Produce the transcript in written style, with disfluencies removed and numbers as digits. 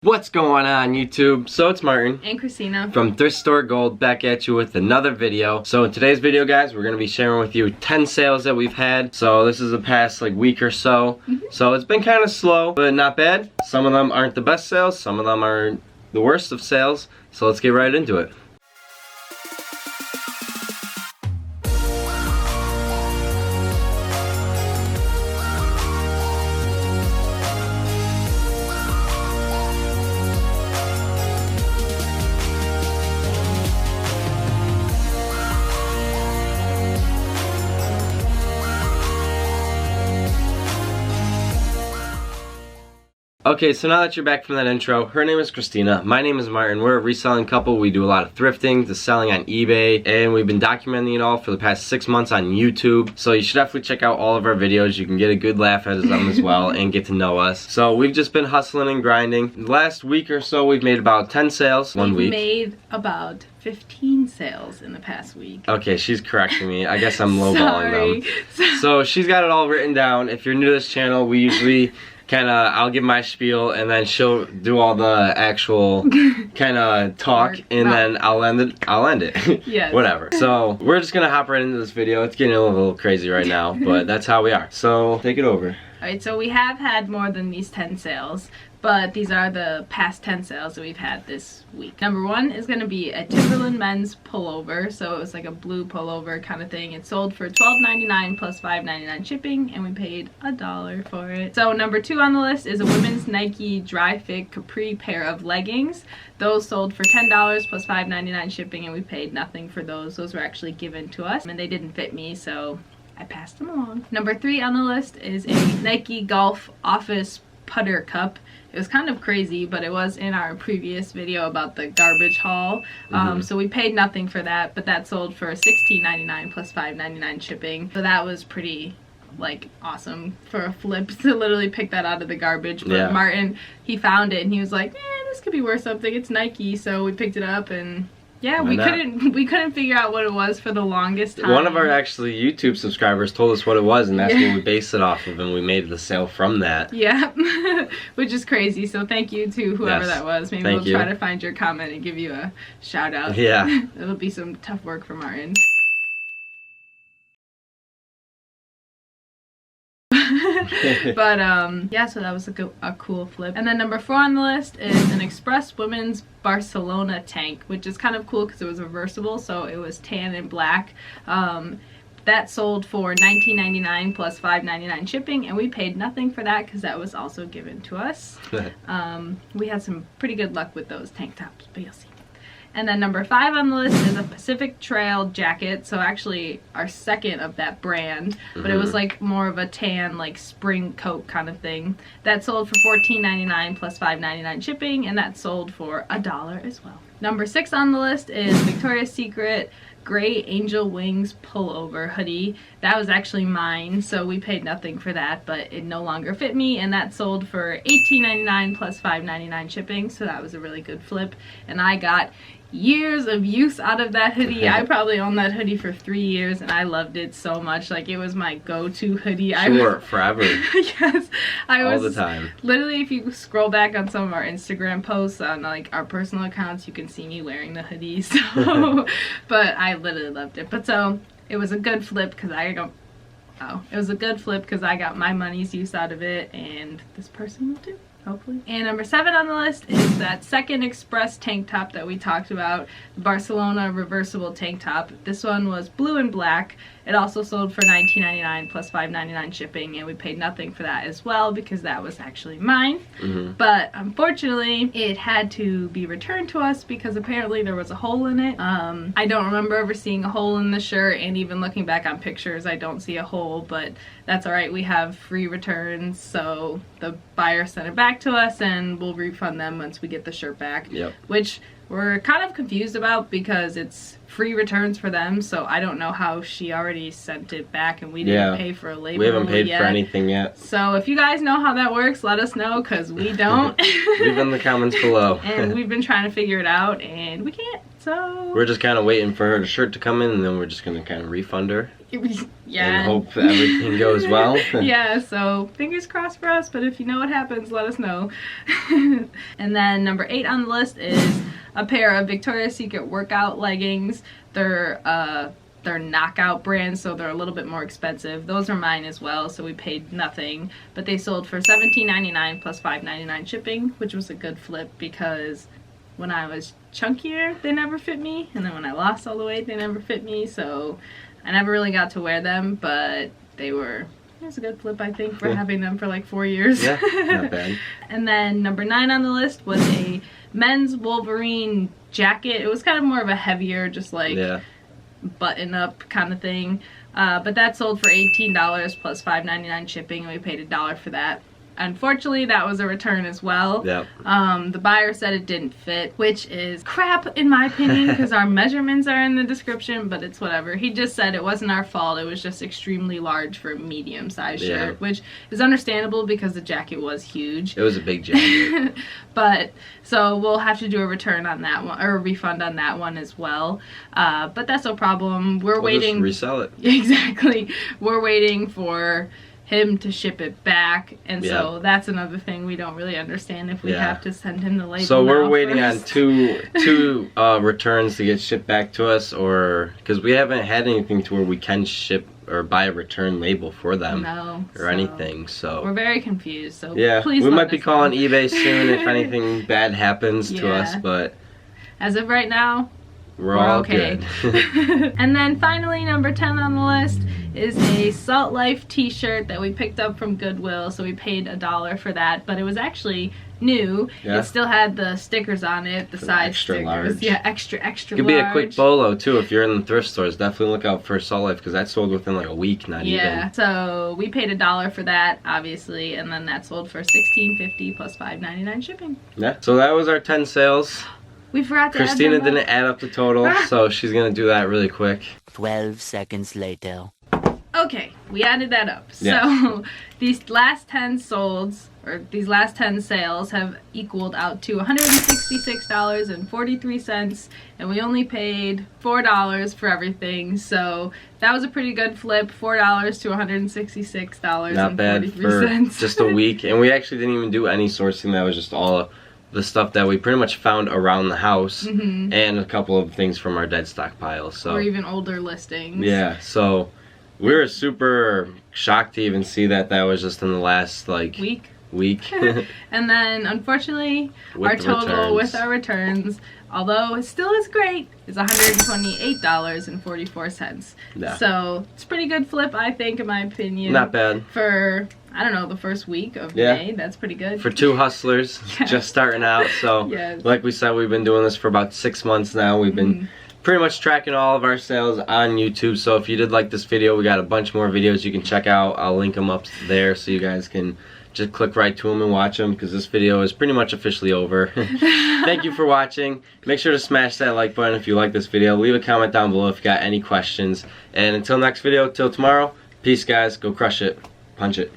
What's going on YouTube? So it's Martin and Kristina from Thrift Store Gold back at you with another video. So in today's video guys, we're going to be sharing with you 10 sales that we've had. So this is the past week or so. So it's been kind of slow, but not bad. Some of them aren't the best sales, some of them are the worst of sales. So let's get right into it. Okay, so now that you're back from that intro, her name is Kristina, my name is Martin. We're a reselling couple. We do a lot of thrifting, the selling on eBay, and we've been documenting it all for the past 6 months on YouTube. So you should definitely check out all of our videos. You can get a good laugh at them as well and get to know us. So we've just been hustling and grinding. The last week or so, we've made about 10 sales one week. We've made about 15 sales in the past week. Okay, she's correcting me. I guess I'm lowballing them. So she's got it all written down. If you're new to this channel, we usually I'll give my spiel and then she'll do all the actual talk and then I'll end it. Yes. Whatever. So we're just gonna hop right into this video. It's getting a little crazy right now, but that's how we are. So take it over. Alright, so we have had more than these 10 sales, but these are the past 10 sales that we've had this week. Number one is going to be a Timberland men's pullover. So it was like a blue pullover kind of thing. It sold for $12.99 plus $5.99 shipping, and we paid $1 for it. So number two on the list is a women's Nike dry fit capri pair of leggings. Those sold for $10 plus $5.99 shipping, and we paid nothing for those. Those were actually given to us, and they didn't fit me, so I passed them along. Number three on the list is a Nike Golf Office Putter Cup. It was kind of crazy, but it was in our previous video about the garbage haul. So we paid nothing for that, but that sold for $16.99 plus $5.99 shipping. So that was pretty awesome for a flip to literally pick that out of the garbage. But yeah. Martin, he found it and he was like, this could be worth something. It's Nike. So we picked it up and yeah, we couldn't figure out what it was for the longest time. One of our actually YouTube subscribers told us what it was, and that's what we based it off of, and we made the sale from that. Yeah, which is crazy. So thank you to whoever that was. Maybe we'll try to find your comment and give you a shout out. Yeah. It'll be some tough work for Martin. But yeah, so that was a cool flip. And then number four on the list is an Express women's Barcelona tank, which is kind of cool because it was reversible, so it was tan and black. That sold for $19.99 plus $5.99 shipping, and we paid nothing for that because that was also given to us. We had some pretty good luck with those tank tops, but you'll see. And then number five on the list is a Pacific Trail jacket. So actually our second of that brand, but it was more of a tan spring coat kind of thing. That sold for $14.99 plus $5.99 shipping, and that sold for $1 as well. Number six on the list is Victoria's Secret gray angel wings pullover hoodie. That was actually mine, so we paid nothing for that, but it no longer fit me, and that sold for $18.99 plus $5.99 shipping, so that was a really good flip, and I got years of use out of that hoodie. I probably owned that hoodie for 3 years, and I loved it so much. It was my go-to hoodie. I wore it forever. Yes, all the time. Literally, if you scroll back on some of our Instagram posts on our personal accounts, you can see me wearing the hoodie. So, but I literally loved it. But so it was a good flip because I got my money's use out of it, and this person will too. Hopefully. And number seven on the list is that second Express tank top that we talked about, the Barcelona reversible tank top. This one was blue and black. It also sold for $19.99 plus $5.99 shipping, and we paid nothing for that as well because that was actually mine. But unfortunately, it had to be returned to us because apparently there was a hole in it. I don't remember ever seeing a hole in the shirt, and even looking back on pictures, I don't see a hole, but that's alright. We have free returns, so the buyer sent it back to us, and we'll refund them once we get the shirt back. Which we're kind of confused about because it's free returns for them, so I don't know how she already sent it back and we didn't pay for a label. We haven't paid for anything yet. So if you guys know how that works, let us know because we don't. Leave in the comments below. And we've been trying to figure it out and we can't. So we're just kind of waiting for her shirt to come in, and then we're just gonna kind of refund her. Yeah. And hope everything goes well. Yeah, so fingers crossed for us, but if you know what happens, let us know. And then number 8 on the list is a pair of Victoria's Secret workout leggings. They're knockout brand, so they're a little bit more expensive. Those are mine as well, so we paid nothing, but they sold for $17.99 plus $5.99 shipping, which was a good flip because when I was chunkier they never fit me, and then when I lost all the weight they never fit me, so I never really got to wear them, but it was a good flip, I think, for having them for like 4 years. Yeah, not bad. And then number 9 on the list was a men's Wolverine jacket. It was kind of more of a heavier, just like button up kind of thing, but that sold for $18 plus $5.99 shipping, and we paid $1 for that. Unfortunately, that was a return as well. Yep. The buyer said it didn't fit, which is crap in my opinion because our measurements are in the description, but it's whatever. He just said it wasn't our fault. It was just extremely large for a medium-sized shirt, which is understandable because the jacket was huge. It was a big jacket. But so we'll have to do a return on that one, or a refund on that one as well. But that's no problem. We'll waiting. Just resell it. Exactly. We're waiting for him to ship it back, and so that's another thing we don't really understand if we have to send him the label. So we're waiting on two returns to get shipped back to us, or because we haven't had anything to where we can ship or buy a return label for them or anything. So we're very confused. So please, we might be calling eBay soon if anything bad happens to us, but as of right now, we're all okay. Good. And then finally, number 10 on the list is a Salt Life t-shirt that we picked up from Goodwill, so we paid $1 for that, but it was actually new. It still had the stickers on it, the side extra stickers. Large. Yeah, extra large. It could be a quick bolo too if you're in the thrift stores. Definitely look out for Salt Life because that sold within like a week, not even. Yeah, so we paid $1 for that, obviously, and then that sold for $16.50 plus $5.99 shipping. Yeah, so that was our 10 sales. We forgot to Kristina add didn't add up the total, so she's gonna do that really quick. 12 seconds later. Okay, we added that up. So these last 10 sales have equaled out to $166.43, and we only paid $4 for everything. So that was a pretty good flip, $4 to $166.43. Not bad for just a week, and we actually didn't even do any sourcing. That was just all the stuff that we pretty much found around the house, and a couple of things from our dead stockpile. So or even older listings. Yeah, so we were super shocked to even see that was just in the last like week. And then unfortunately our total with our returns, although it still is great, is $128.44. So it's a pretty good flip, I think, in my opinion. Not bad for, I don't know, the first week of May. That's pretty good for 2 hustlers just starting out. So like we said, we've been doing this for about 6 months now. We've been pretty much tracking all of our sales on YouTube. So if you did like this video, we got a bunch more videos you can check out. I'll link them up there so you guys can just click right to them and watch them, because this video is pretty much officially over. Thank you for watching. Make sure to smash that like button if you like this video. Leave a comment down below if you got any questions. And until next video, till tomorrow, peace guys. Go crush it. Punch it.